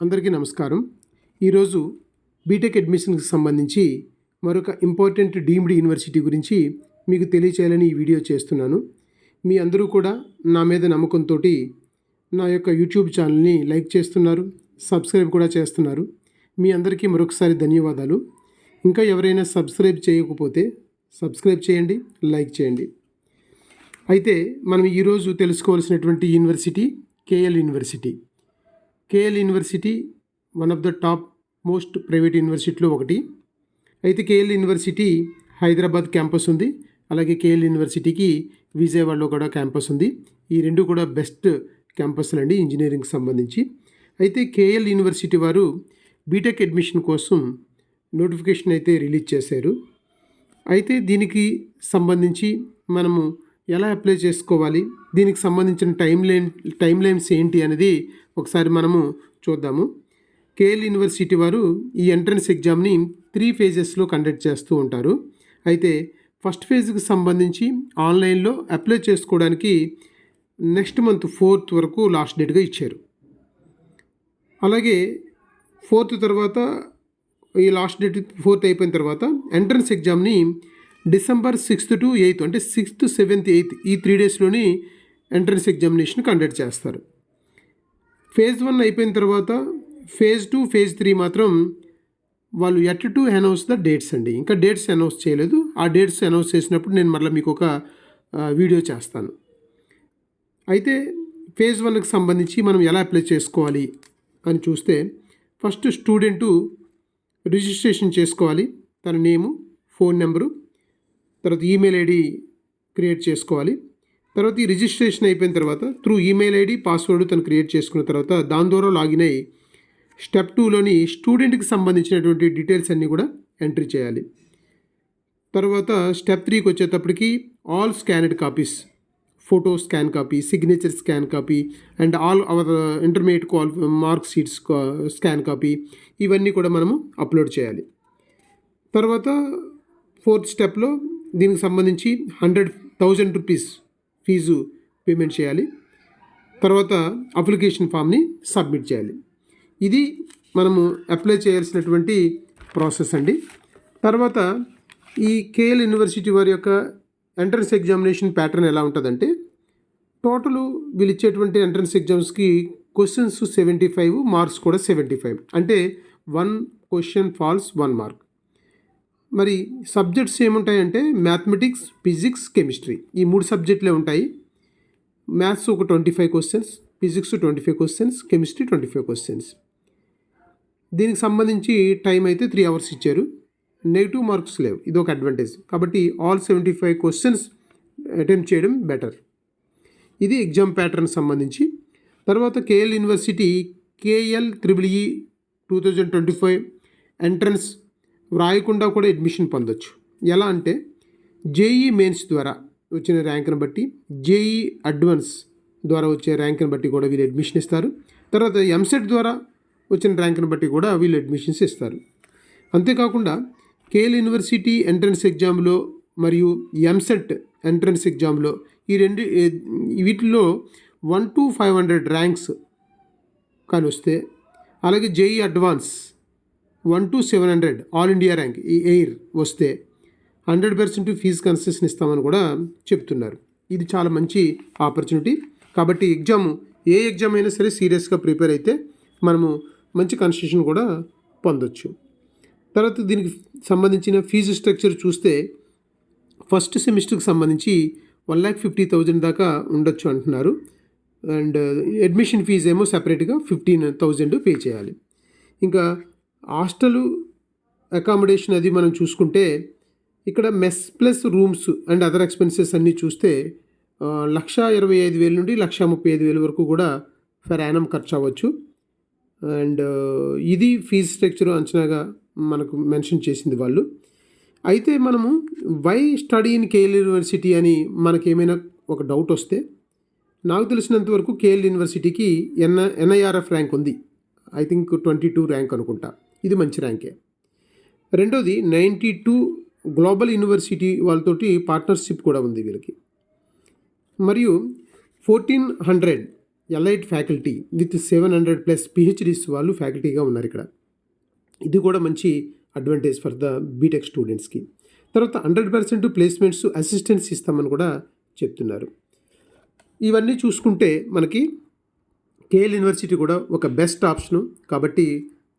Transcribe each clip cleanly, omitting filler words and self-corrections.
అందరికీ నమస్కారం. ఈరోజు బీటెక్ అడ్మిషన్కి సంబంధించి మరొక ఇంపార్టెంట్ డీమ్డ్ యూనివర్సిటీ గురించి మీకు తెలియచేయాలని ఈ వీడియో చేస్తున్నాను. మీ అందరూ కూడా నా మీద నమ్మకంతో నా యొక్క యూట్యూబ్ ఛానల్ని లైక్ చేస్తున్నారు, సబ్స్క్రైబ్ కూడా చేస్తున్నారు. మీ అందరికీ మరొకసారి ధన్యవాదాలు. ఇంకా ఎవరైనా సబ్స్క్రైబ్ చేయకపోతే సబ్స్క్రైబ్ చేయండి, లైక్ చేయండి. అయితే మనం ఈరోజు తెలుసుకోవాల్సినటువంటి university KL university. KL university one of the top most private యూనివర్సిటీలో ఒకటి. అయితే కేఎల్ యూనివర్సిటీ హైదరాబాద్ క్యాంపస్ ఉంది, అలాగే కేఎల్ యూనివర్సిటీకి విజయవాడలో కూడా క్యాంపస్ ఉంది. ఈ రెండు కూడా బెస్ట్ క్యాంపస్లు అండి ఇంజనీరింగ్కి సంబంధించి. అయితే కేఎల్ యూనివర్సిటీ వారు బీటెక్ అడ్మిషన్ కోసం నోటిఫికేషన్ అయితే రిలీజ్ చేశారు. అయితే దీనికి సంబంధించి మనము ఎలా అప్లై చేసుకోవాలి, దీనికి సంబంధించిన టైం లైన్స్ ఏంటి అనేది ఒకసారి మనము చూద్దాము. కేఎల్ యూనివర్సిటీ వారు ఈ ఎంట్రన్స్ ఎగ్జామ్ని 3 ఫేజెస్లో కండక్ట్ చేస్తూ ఉంటారు. అయితే ఫస్ట్ ఫేజ్కి సంబంధించి ఆన్లైన్లో అప్లై చేసుకోవడానికి నెక్స్ట్ మంత్ 4th వరకు లాస్ట్ డేట్గా ఇచ్చారు. అలాగే 4th తర్వాత ఈ లాస్ట్ డేట్ 4th అయిపోయిన తర్వాత entrance ఎగ్జామ్ని December 6th to 8th అంటే 6th, 7th, 8th ఈ 3 డేస్లోని ఎంట్రన్స్ ఎగ్జామినేషన్ కండక్ట్ చేస్తారు. ఫేజ్ 1 అయిపోయిన తర్వాత ఫేజ్ 2, ఫేజ్ 3 మాత్రం వాళ్ళు at to announce the dates అండి. ఇంకా డేట్స్ అనౌన్స్ చేయలేదు. ఆ డేట్స్ అనౌన్స్ చేసినప్పుడు నేను మళ్ళీ మీకు ఒక వీడియో చేస్తాను. అయితే ఫేజ్ 1కి సంబంధించి మనం ఎలా అప్లై చేసుకోవాలి అని చూస్తే ఫస్ట్ స్టూడెంటు రిజిస్ట్రేషన్ చేసుకోవాలి. తన నేము, ఫోన్ నెంబరు, తర్వాత ఈమెయిల్ ఐడి క్రియేట్ చేసుకోవాలి. తర్వాత ఈ రిజిస్ట్రేషన్ అయిపోయిన తర్వాత త్రూ ఈమెయిల్ ఐడి, పాస్వర్డ్ తను క్రియేట్ చేసుకున్న తర్వాత దాని ద్వారా లాగిన్ అయ్యి స్టెప్ 2లోని స్టూడెంట్కి సంబంధించినటువంటి డీటెయిల్స్ అన్నీ కూడా ఎంట్రీ చేయాలి. తర్వాత స్టెప్ 3కి వచ్చేటప్పటికి all scanned copies, photo scan copy, signature scan copy and all our intermediate mark sheets scan copy ఇవన్నీ కూడా మనము అప్లోడ్ చేయాలి. తర్వాత 4th స్టెప్లో దీనికి సంబంధించి 100,000 రూపీస్ ఫీజు పేమెంట్ చేయాలి. తర్వాత అప్లికేషన్ ఫామ్ని సబ్మిట్ చేయాలి. ఇది మనము అప్లై చేయాల్సినటువంటి ప్రాసెస్ అండి. తర్వాత ఈ కేఎల్ యూనివర్సిటీ వారి యొక్క ఎంట్రన్స్ ఎగ్జామినేషన్ ప్యాటర్న్ ఎలా ఉంటుందంటే టోటల్ వీళ్ళు ఇచ్చేటువంటి ఎంట్రన్స్ ఎగ్జామ్స్కి క్వశ్చన్స్ 75, మార్క్స్ కూడా 75. అంటే 1 క్వశ్చన్ ఫాల్స్ 1 మార్క్. మరి సబ్జెక్ట్స్ ఏముంటాయంటే మ్యాథమెటిక్స్, ఫిజిక్స్, కెమిస్ట్రీ ఈ 3 సబ్జెక్టులే ఉంటాయి. మ్యాథ్స్ ఒక 25 questions, physics 25 questions, chemistry 25 questions. దీనికి సంబంధించి టైం అయితే 3 hours ఇచ్చారు. నెగిటివ్ మార్క్స్ లేవు, ఇది ఒక అడ్వాంటేజ్. కాబట్టి ఆల్ 75 క్వశ్చన్స్ అటెంప్ట్ చేయడం బెటర్. ఇది ఎగ్జామ్ ప్యాటర్న్ సంబంధించి. తర్వాత కేఎల్ యూనివర్సిటీ KLEE 2025 ఎంట్రన్స్ వ్రాయకుండా కూడా అడ్మిషన్ పొందొచ్చు. ఎలా అంటే జేఈ మెయిన్స్ ద్వారా వచ్చిన ర్యాంక్ని బట్టి, జేఈ అడ్వాన్స్ ద్వారా వచ్చే ర్యాంక్ని బట్టి కూడా వీళ్ళు అడ్మిషన్ ఇస్తారు. తర్వాత ఎంసెట్ ద్వారా వచ్చిన ర్యాంక్ని బట్టి కూడా వీళ్ళు అడ్మిషన్స్ ఇస్తారు. అంతేకాకుండా కేఎల్ యూనివర్సిటీ ఎంట్రన్స్ ఎగ్జామ్లో మరియు ఎంసెట్ ఎంట్రన్స్ ఎగ్జామ్లో వీటిల్లో 1 to 500 ర్యాంక్స్ కానీ వస్తే, అలాగే JEE advance 1 to 700 all India rank ఈ ఎయిర్ వస్తే 100% ఫీజు కన్సెషన్ ఇస్తామని కూడా చెప్తున్నారు. ఇది చాలా మంచి ఆపర్చునిటీ. కాబట్టి ఏ ఎగ్జామ్ అయినా సరే సీరియస్గా ప్రిపేర్ అయితే మనము మంచి కన్సెషన్ కూడా పొందొచ్చు. తర్వాత దీనికి సంబంధించిన ఫీజు స్ట్రక్చర్ చూస్తే ఫస్ట్ సెమిస్టర్కి సంబంధించి 1,50,000 దాకా ఉండొచ్చు అంటున్నారు. అండ్ అడ్మిషన్ ఫీజు ఏమో సపరేట్గా 15,000 పే చేయాలి. ఇంకా హాస్టలు అకామిడేషన్ అది మనం చూసుకుంటే ఇక్కడ mess plus rooms and other expenses అన్నీ చూస్తే 1,25,000 నుండి 1,35,000 వరకు కూడా ఫర్ యానం ఖర్చు అవ్వచ్చు. అండ్ ఇది ఫీజు స్ట్రక్చర్ అంచనాగా మనకు మెన్షన్ చేసింది వాళ్ళు. అయితే మనము why study in KL university అని మనకేమైనా ఒక డౌట్ వస్తే, నాకు తెలిసినంత వరకు కేఎల్ యూనివర్సిటీకి NIRF ర్యాంక్ ఉంది. ఐ థింక్ 22 ర్యాంక్ అనుకుంటా. ఇది మంచి ర్యాంకే. రెండోది 92 గ్లోబల్ యూనివర్సిటీ వాళ్ళతోటి పార్ట్నర్షిప్ కూడా ఉంది వీళ్ళకి. మరియు 1400 ఎలైట్ ఫ్యాకల్టీ విత్ 700+ పిహెచ్డీస్ వాళ్ళు ఫ్యాకల్టీగా ఉన్నారు ఇక్కడ. ఇది కూడా మంచి అడ్వాంటేజ్ ఫర్ ద బీటెక్ స్టూడెంట్స్కి. తర్వాత 100% ప్లేస్మెంట్స్ అసిస్టెన్స్ ఇస్తామని కూడా చెప్తున్నారు. ఇవన్నీ చూసుకుంటే మనకి కేఎల్ యూనివర్సిటీ కూడా ఒక బెస్ట్ ఆప్షను. కాబట్టి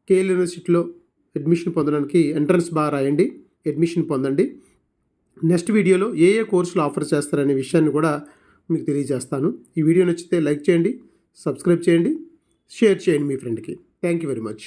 కేఎల్ యూనివర్సిటీలో అడ్మిషన్ పొందడానికి ఎంట్రన్స్ బాగా రాయండి, అడ్మిషన్ పొందండి. నెక్స్ట్ వీడియోలో ఏ కోర్సులు ఆఫర్ చేస్తారనే విషయాన్ని కూడా మీకు తెలియజేస్తాను. ఈ వీడియో నచ్చితే లైక్ చేయండి, సబ్స్క్రైబ్ చేయండి, షేర్ చేయండి మీ ఫ్రెండ్కి. Thank you very much.